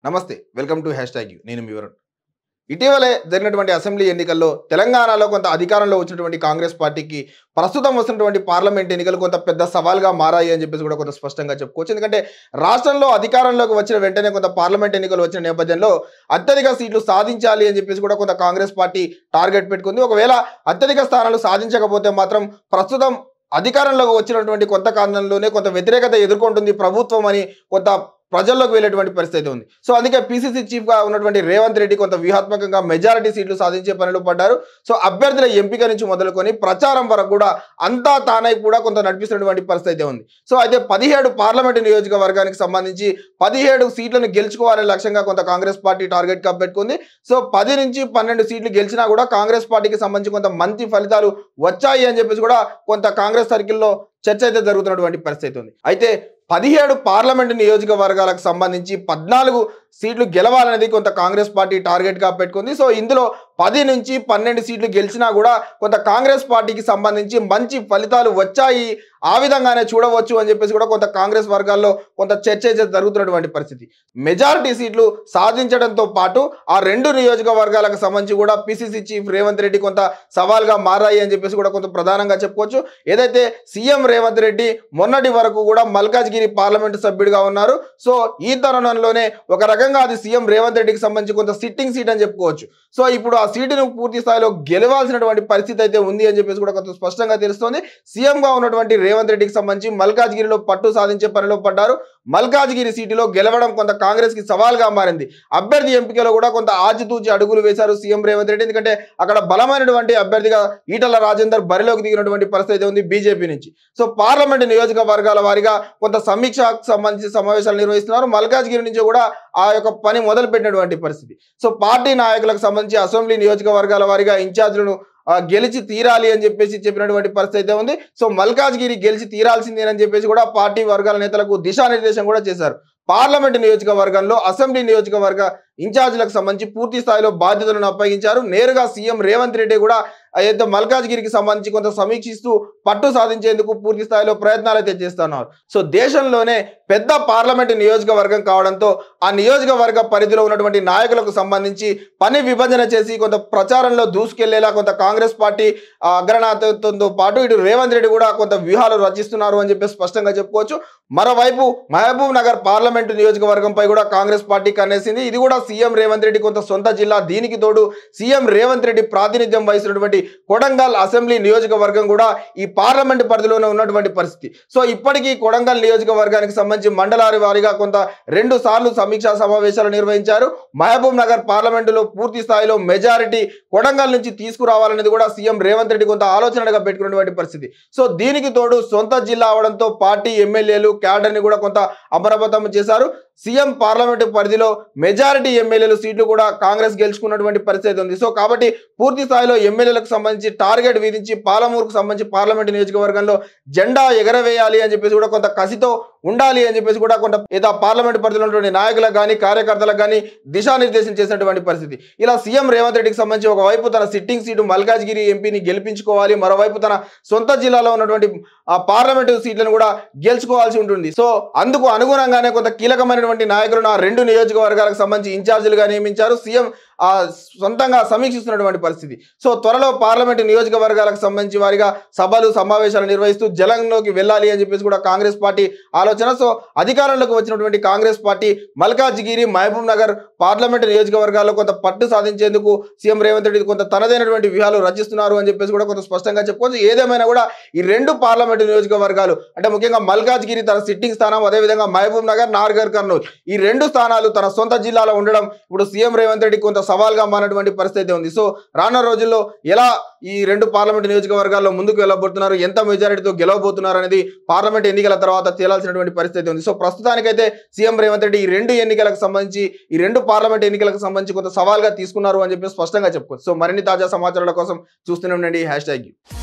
నమస్తే welcome to #you నేను మీ వరుణ్. ఇటీవలే జరిగినటువంటి అసెంబ్లీ ఎన్నికల్లో తెలంగాణలో కొంత అధికారంలో వచ్చినటువంటి కాంగ్రెస్ పార్టీకి ప్రస్తుతం వస్తున్నటువంటి పార్లమెంట్ ఎన్నికలు కొంత పెద్ద సవాల్గా మారాయి అని చెప్పేసి కూడా కొంత స్పష్టంగా చెప్పుకోవచ్చు. ఎందుకంటే రాష్ట్రంలో అధికారంలోకి వచ్చిన వెంటనే కొంత పార్లమెంట్ ఎన్నికలు వచ్చిన నేపథ్యంలో అత్యధిక సీట్లు సాధించాలి అని చెప్పేసి కూడా కొంత కాంగ్రెస్ పార్టీ టార్గెట్ పెట్టుకుంది. ఒకవేళ అత్యధిక స్థానాలు సాధించకపోతే మాత్రం ప్రస్తుతం అధికారంలోకి వచ్చినటువంటి కొంత కాలంలోనే కొంత వ్యతిరేకత ఎదుర్కొంటుంది ప్రభుత్వం అని కొంత ప్రజల్లోకి వెళ్ళేటువంటి పరిస్థితి ఉంది. సో అందుకే పిసిసి చీఫ్ గా ఉన్నటువంటి రేవంత్ రెడ్డి కొంత వ్యూహాత్మకంగా మెజారిటీ సీట్లు సాధించే పనిలో పడ్డారు. సో అభ్యర్థుల ఎంపిక నుంచి మొదలుకొని ప్రచారం వరకు కూడా అంతా తానై కూడా కొంత నడిపిస్తున్నటువంటి పరిస్థితి ఉంది. సో అయితే 17 పార్లమెంటు నియోజకవర్గానికి సంబంధించి 17 సీట్లను గెలుచుకోవాలనే లక్ష్యంగా కొంత కాంగ్రెస్ పార్టీ టార్గెట్ గా పెట్టుకుంది. సో 10 నుంచి 12 సీట్లు గెలిచినా కూడా కాంగ్రెస్ పార్టీకి సంబంధించి కొంత మంచి ఫలితాలు వచ్చాయి అని చెప్పేసి కూడా కొంత కాంగ్రెస్ సర్కిల్లో చర్చ అయితే జరుగుతున్నటువంటి పరిస్థితి ఉంది. అయితే 17 పార్లమెంటు నియోజకవర్గాలకు సంబంధించి 14 సీట్లు గెలవాలనేది కొంత కాంగ్రెస్ పార్టీ టార్గెట్ గా పెట్టుకుంది. సో ఇందులో 10 నుంచి 12 సీట్లు గెలిచినా కూడా కొంత కాంగ్రెస్ పార్టీకి సంబంధించి మంచి ఫలితాలు వచ్చాయి, ఆ విధంగానే చూడవచ్చు అని చెప్పేసి కూడా కొంత కాంగ్రెస్ వర్గాల్లో కొంత చర్చ జరుగుతున్నటువంటి పరిస్థితి. మెజారిటీ సీట్లు సాధించడంతో పాటు ఆ 2 నియోజకవర్గాలకు సంబంధించి కూడా పిసిసి చీఫ్ రేవంత్ రెడ్డి కొంత సవాల్గా మారాయి అని చెప్పేసి కూడా కొంత ప్రధానంగా చెప్పుకోవచ్చు. ఏదైతే సీఎం రేవంత్ రెడ్డి మొన్నటి వరకు కూడా మల్కాజ్గిరి పార్లమెంటు సభ్యుడిగా ఉన్నారు. సో ఈ తరుణంలోనే ఒక రకంగా అది సీఎం రేవంత్ రెడ్డికి సంబంధించి కొంత సిట్టింగ్ సీట్ అని చెప్పుకోవచ్చు. సో ఇప్పుడు ఆ సీటును పూర్తి స్థాయిలో గెలవాల్సినటువంటి పరిస్థితి అయితే ఉంది అని చెప్పేసి కూడా కొంత స్పష్టంగా తెలుస్తోంది. సీఎం గా ఉన్నటువంటి రేవంత్ రెడ్డికి సంబంధించి మల్కాజ్గిరిలో పట్టు సాధించే పనిలో పడ్డారు. మల్కాజ్గిరి సీటులో గెలవడం కొంత కాంగ్రెస్ కి సవాల్గా మారింది. అభ్యర్థి ఎంపికలో కూడా కొంత ఆచితూచి అడుగులు వేశారు సీఎం రేవంత్ రెడ్డి. ఎందుకంటే అక్కడ బలమైనటువంటి అభ్యర్థిగా ఈటల రాజేందర్ బరిలోకి దిగినటువంటి పరిస్థితి ఉంది బీజేపీ నుంచి. సో పార్లమెంటు నియోజకవర్గాల వారిగా కొంత సమీక్షకు సంబంధించి సమావేశాలు నిర్వహిస్తున్నారు. మల్కాజ్గిరి నుంచి కూడా ఆ యొక్క పని మొదలు పెట్టినటువంటి పరిస్థితి. సో పార్టీ నాయకులకు సంబంధించి అసెంబ్లీ నియోజకవర్గాల వారిగా ఇన్ఛార్జీలను గెలిచి తీరాలి అని చెప్పేసి చెప్పినటువంటి పరిస్థితి ఉంది. సో మల్కాజ్గిరి గెలిచి తీరాల్సిందేనని చెప్పేసి కూడా పార్టీ వర్గాల నేతలకు దిశానిర్దేశం కూడా చేశారు. పార్లమెంటు నియోజకవర్గంలో అసెంబ్లీ నియోజకవర్గ ఇన్ఛార్జీలకు సంబంధించి పూర్తి స్థాయిలో బాధ్యతలను అప్పగించారు. నేరుగా సీఎం రేవంత్ రెడ్డి కూడా అయితే మల్కాజ్గిరికి సంబంధించి కొంత సమీక్షిస్తూ పట్టు సాధించేందుకు పూర్తి స్థాయిలో ప్రయత్నాలు అయితే చేస్తున్నారు. సో దేశంలోనే పెద్ద పార్లమెంటు నియోజకవర్గం కావడంతో ఆ నియోజకవర్గ పరిధిలో ఉన్నటువంటి నాయకులకు సంబంధించి పని విభజన చేసి కొంత ప్రచారంలో దూసుకెళ్లేలా కొంత కాంగ్రెస్ పార్టీ అగ్రనాయకత్వంతో పాటు ఇటు రేవంత్ రెడ్డి కూడా కొంత వ్యూహాలు రచిస్తున్నారు అని చెప్పి స్పష్టంగా చెప్పుకోవచ్చు. మరోవైపు మహబూబ్ నగర్ పార్లమెంటు నియోజకవర్గంపై కూడా కాంగ్రెస్ పార్టీ కన్నేసింది. ఇది కూడా సీఎం రేవంత్ రెడ్డి కొంత సొంత జిల్లా. దీనికి తోడు సీఎం రేవంత్ రెడ్డి ప్రాతినిధ్యం వహిస్తున్నటువంటి కొడంగల్ అసెంబ్లీ నియోజకవర్గం కూడా ఈ పార్లమెంటు పరిధిలోనే ఉన్నటువంటి పరిస్థితి. సో ఇప్పటికీ కొడంగల్ నియోజకవర్గానికి సంబంధించి మండలాల వారీగా కొంత 2 సార్లు సమీక్షా సమావేశాలు నిర్వహించారు. మహబూబ్ నగర్ పార్లమెంటులో పూర్తి స్థాయిలో మెజారిటీ కొడంగల్ నుంచి తీసుకురావాలనేది కూడా సీఎం రేవంత్ రెడ్డి కొంత ఆలోచనగా పెట్టుకున్నటువంటి పరిస్థితి. సో దీనికి తోడు సొంత జిల్లా అవడంతో పార్టీ ఎమ్మెల్యేలు క్యాడర్ ని కూడా కొంత అమరబతం చేశారు. సీఎం పార్లమెంటు పరిధిలో మెజారిటీ ఎమ్మెల్యేలు సీట్లు కూడా కాంగ్రెస్ గెలుచుకున్నటువంటి పరిస్థితి ఉంది. సో కాబట్టి పూర్తి స్థాయిలో ఎమ్మెల్యేలకు సంబంధించి టార్గెట్ విధించి పాలమూరుకు సంబంధించి పార్లమెంటు నియోజకవర్గంలో జెండా ఎగరవేయాలి అని చెప్పేసి కూడా కొంత కసితో ఉండాలి అని చెప్పేసి కూడా కొంత ఏదో పార్లమెంటు పరిధిలో ఉన్నటువంటి నాయకులకు కానీ కార్యకర్తలకు కానీ దిశానిర్దేశం చేసినటువంటి పరిస్థితి. ఇలా సీఎం రేవంత్ రెడ్డికి సంబంధించి ఒకవైపు తన సిట్టింగ్ సీటు మల్కాజ్గిరి ఎంపీని గెలిపించుకోవాలి, మరోవైపు తన సొంత జిల్లాలో ఉన్నటువంటి పార్లమెంటు సీట్లను కూడా గెలుచుకోవాల్సి ఉంటుంది. సో అందుకు అనుగుణంగానే కొంత కీలకమైనటువంటి నాయకులను ఆ 2 నియోజకవర్గాలకు సంబంధించి ఇన్ఛార్జీలుగా నియమించారు. సీఎం సొంతంగా సమీక్షిస్తున్నటువంటి పరిస్థితి. సో త్వరలో పార్లమెంటు నియోజకవర్గాలకు సంబంధించి వారిగా సభలు సమావేశాలు నిర్వహిస్తూ జలంలోకి వెళ్ళాలి అని చెప్పేసి కూడా కాంగ్రెస్ పార్టీ ఆలోచన. సో అధికారంలోకి వచ్చినటువంటి కాంగ్రెస్ పార్టీ మల్కాజ్గిరి మహబూబ్ నగర్ పార్లమెంటు నియోజకవర్గాల్లో కొంత పట్టు సాధించేందుకు సీఎం రేవంత్ రెడ్డి కొంత తనదైనటువంటి వ్యూహాలు రచిస్తున్నారు అని చెప్పేసి కూడా కొంత స్పష్టంగా చెప్పుకోవచ్చు. ఏదేమైనా కూడా ఈ 2 పార్లమెంటు నియోజకవర్గాలు అంటే ముఖ్యంగా మల్కాజ్గిరి తన సిట్టింగ్ స్థానం, అదేవిధంగా మహబూబ్ నగర్, నార్గర్ కర్నూలు ఈ 2 స్థానాలు తన సొంత జిల్లాలో ఉండడం ఇప్పుడు సీఎం రేవంత్ రెడ్డి కొంత సవాల్గా మారినటువంటి పరిస్థితి ఉంది. సో రానున్న రోజుల్లో ఎలా ఈ 2 పార్లమెంటు నియోజకవర్గాల్లో ముందుకు వెళ్ళబోతున్నారు, ఎంత మెజారిటీతో గెలవబోతున్నారు అనేది పార్లమెంట్ ఎన్నికల తర్వాత తేలాల్సినటువంటి పరిస్థితి ఉంది. సో ప్రస్తుతానికైతే సీఎం రేవంత్ రెడ్డి ఈ 2 ఎన్నికలకు సంబంధించి ఈ 2 పార్లమెంట్ ఎన్నికలకు సంబంధించి కొంత సవాల్గా తీసుకున్నారు అని చెప్పి స్పష్టంగా చెప్పుకోవచ్చు. సో మరిన్ని తాజా సమాచారాల కోసం చూస్తూనే ఉండండి #.